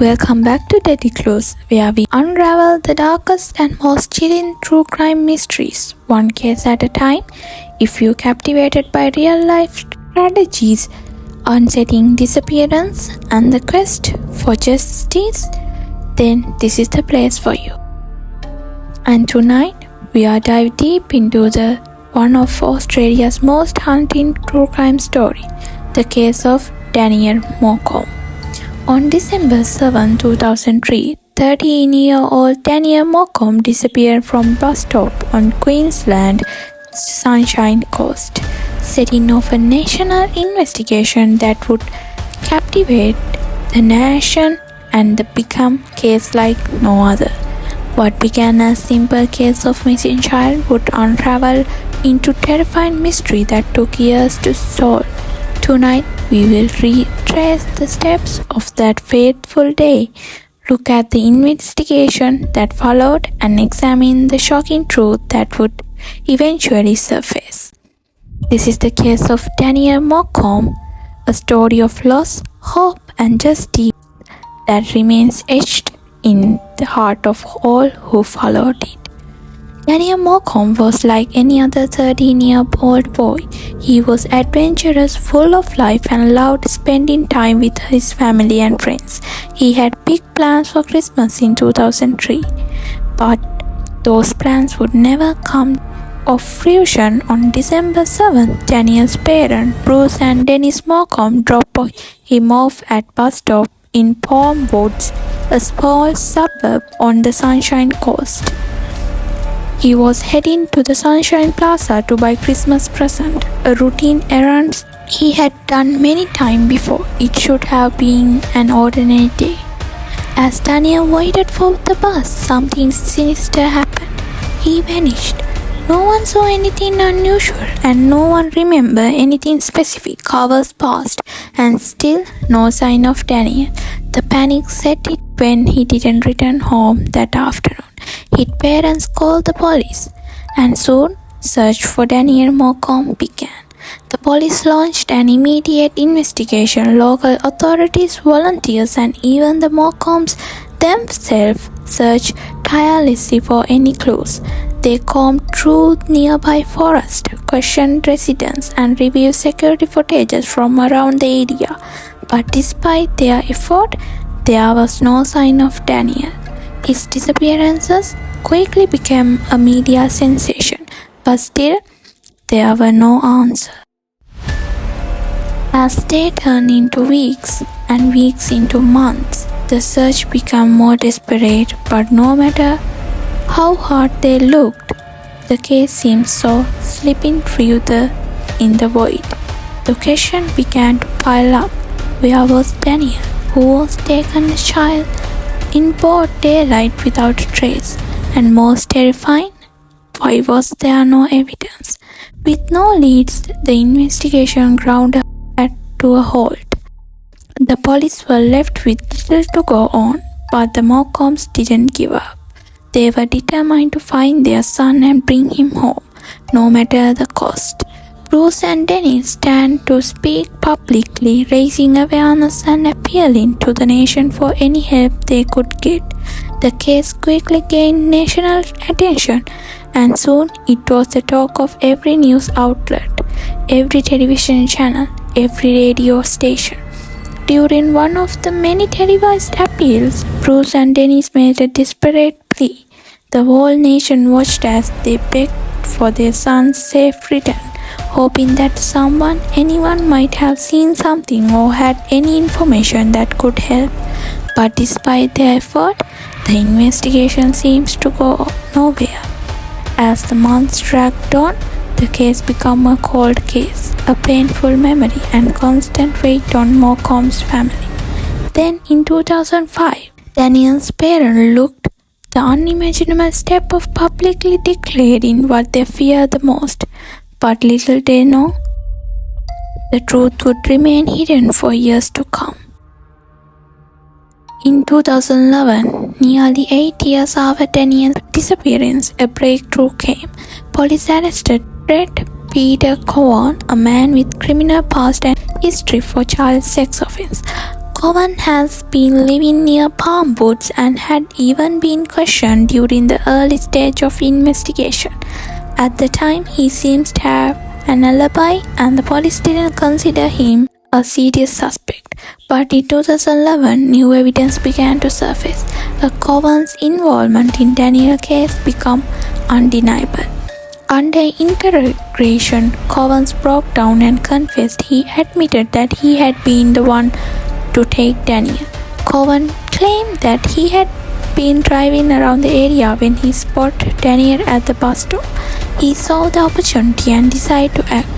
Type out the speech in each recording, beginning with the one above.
Welcome back to Deadly Clues, where we unravel the darkest and most chilling true crime mysteries, one case at a time. If you're captivated by real-life tragedies, unsettling disappearance, and the quest for justice, then this is the place for you. And tonight, we are dive deep into one of Australia's most haunting true crime story, the case of Daniel Morcombe. On December 7, 2003, 13-year-old Daniel Morcombe disappeared from a bus stop on Queensland's Sunshine Coast, setting off a national investigation that would captivate the nation and become a case like no other. What began as a simple case of missing child would unravel into terrifying mystery that took years to solve. Tonight, we will retrace the steps of that fateful day, look at the investigation that followed, and examine the shocking truth that would eventually surface. This is the case of Daniel Morcombe, a story of loss, hope, and justice that remains etched in the heart of all who followed it. Daniel Morcombe was like any other 13-year-old boy. He was adventurous, full of life, and loved spending time with his family and friends. He had big plans for Christmas in 2003, but those plans would never come of fruition. On December 7th, Daniel's parents, Bruce and Dennis Morcombe, dropped him off at bus stop in Palm Woods, a small suburb on the Sunshine Coast. He was heading to the Sunshine Plaza to buy Christmas present, a routine errand he had done many times before. It should have been an ordinary day. As Daniel waited for the bus, something sinister happened. He vanished. No one saw anything unusual, and no one remembered anything specific. Hours passed, and still no sign of Daniel. The panic set in when he didn't return home that afternoon. His parents called the police, and soon search for Daniel Morcombe began. The police launched an immediate investigation. Local authorities, volunteers, and even the Morcombes themselves searched tirelessly for any clues. They combed through nearby forest, questioned residents, and reviewed security footage from around the area. But despite their effort, there was no sign of Daniel. His disappearances quickly became a media sensation, but still, there were no answers. As they turned into weeks and weeks into months, the search became more desperate, but no matter how hard they looked, the case seemed so slipping further in the void. The question began to pile up. Where was Daniel, who was taken as a child in broad daylight without a trace? And most terrifying, why was there no evidence? With no leads, the investigation ground to a halt. The police were left with little to go on, but the Morcombes didn't give up. They were determined to find their son and bring him home, no matter the cost. Bruce and Dennis stand to speak publicly, raising awareness and appealing to the nation for any help they could get. The case quickly gained national attention, and soon it was the talk of every news outlet, every television channel, every radio station. During one of the many televised appeals, Bruce and Dennis made a desperate plea. The whole nation watched as they begged for their son's safe return, hoping that anyone might have seen something or had any information that could help. But despite their effort, the investigation seems to go nowhere. As the months dragged on, the case became a cold case, a painful memory, and constant weight on Morcombe's family. Then, in 2005, Daniel's parents took the unimaginable step of publicly declaring what they fear the most. But little they know, the truth would remain hidden for years to come. In 2011, nearly 8 years after Daniel's disappearance, a breakthrough came. Police arrested Brett Peter Cowan, a man with criminal past and history for child sex offense. Cowan has been living near Palm Woods and had even been questioned during the early stage of investigation. At the time, he seems to have an alibi and the police didn't consider him a serious suspect. But in 2011, new evidence began to surface. Cowan's involvement in Daniel's case became undeniable. Under interrogation, Cowan broke down and confessed. He admitted that he had been the one to take Daniel. Cowan claimed that he had been driving around the area when he spotted Daniel at the bus stop. He saw the opportunity and decided to act.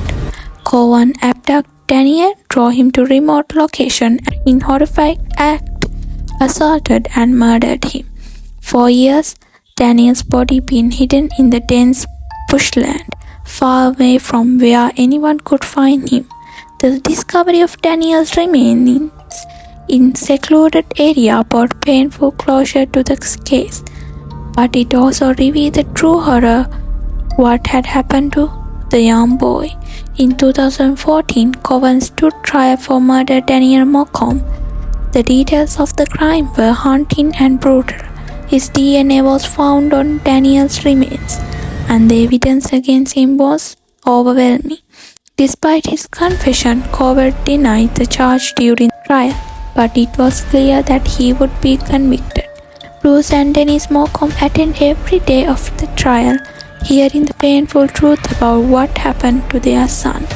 Cowan abducted Daniel, drove him to a remote location, and in horrific act, assaulted and murdered him. For years, Daniel's body been hidden in the dense bushland, far away from where anyone could find him. The discovery of Daniel's remains in secluded area brought painful closure to the case, but it also revealed the true horror what had happened to the young boy. In 2014, Cowan stood trial for murder Daniel Morcombe. The details of the crime were haunting and brutal. His DNA was found on Daniel's remains, and the evidence against him was overwhelming. Despite his confession, Cowan denied the charge during the trial, but it was clear that he would be convicted. Bruce and Dennis Morcombe attended every day of the trial, hearing the painful truth about what happened to their son.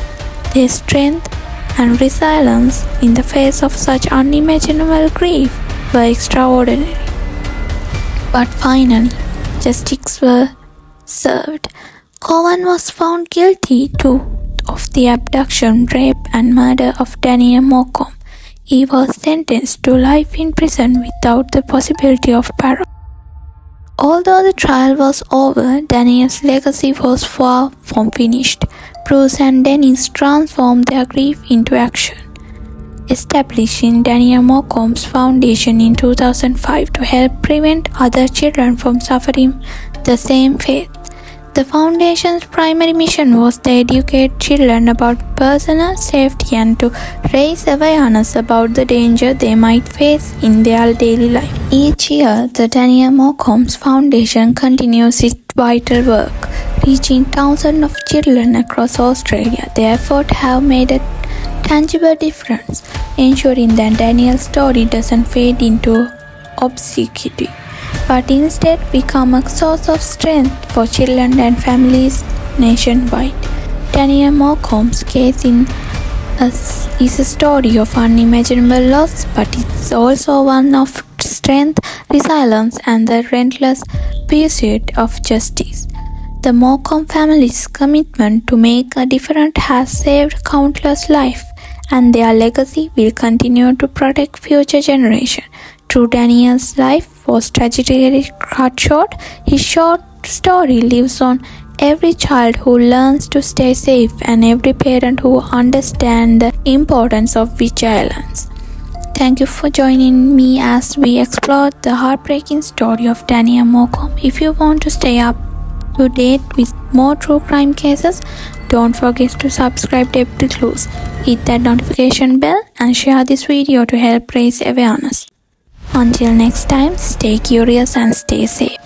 Their strength and resilience in the face of such unimaginable grief were extraordinary. But finally, justice was served. Cowan was found guilty too of the abduction, rape and murder of Daniel Morcombe. He was sentenced to life in prison without the possibility of parole. Although the trial was over, Daniel's legacy was far from finished. Bruce and Dennis transformed their grief into action, establishing Daniel Morcombe Foundation in 2005 to help prevent other children from suffering the same fate. The foundation's primary mission was to educate children about personal safety and to raise awareness about the danger they might face in their daily life. Each year, the Daniel Morcombe Foundation continues its vital work, reaching thousands of children across Australia. Their efforts have made a tangible difference, ensuring that Daniel's story doesn't fade into obscurity, but instead become a source of strength for children and families nationwide. Daniel Morcombe's case is a story of unimaginable loss, but it's also one of strength, resilience, and the relentless pursuit of justice. The Morcombe family's commitment to make a difference has saved countless lives, and their legacy will continue to protect future generations. Through Daniel's life was tragically cut short, his short story lives on. Every child who learns to stay safe and every parent who understands the importance of vigilance. Thank you for joining me as we explore the heartbreaking story of Daniel Morcombe. If you want to stay up to date with more true crime cases, don't forget to subscribe to Every Clues. Hit that notification bell and share this video to help raise awareness. Until next time, stay curious and stay safe.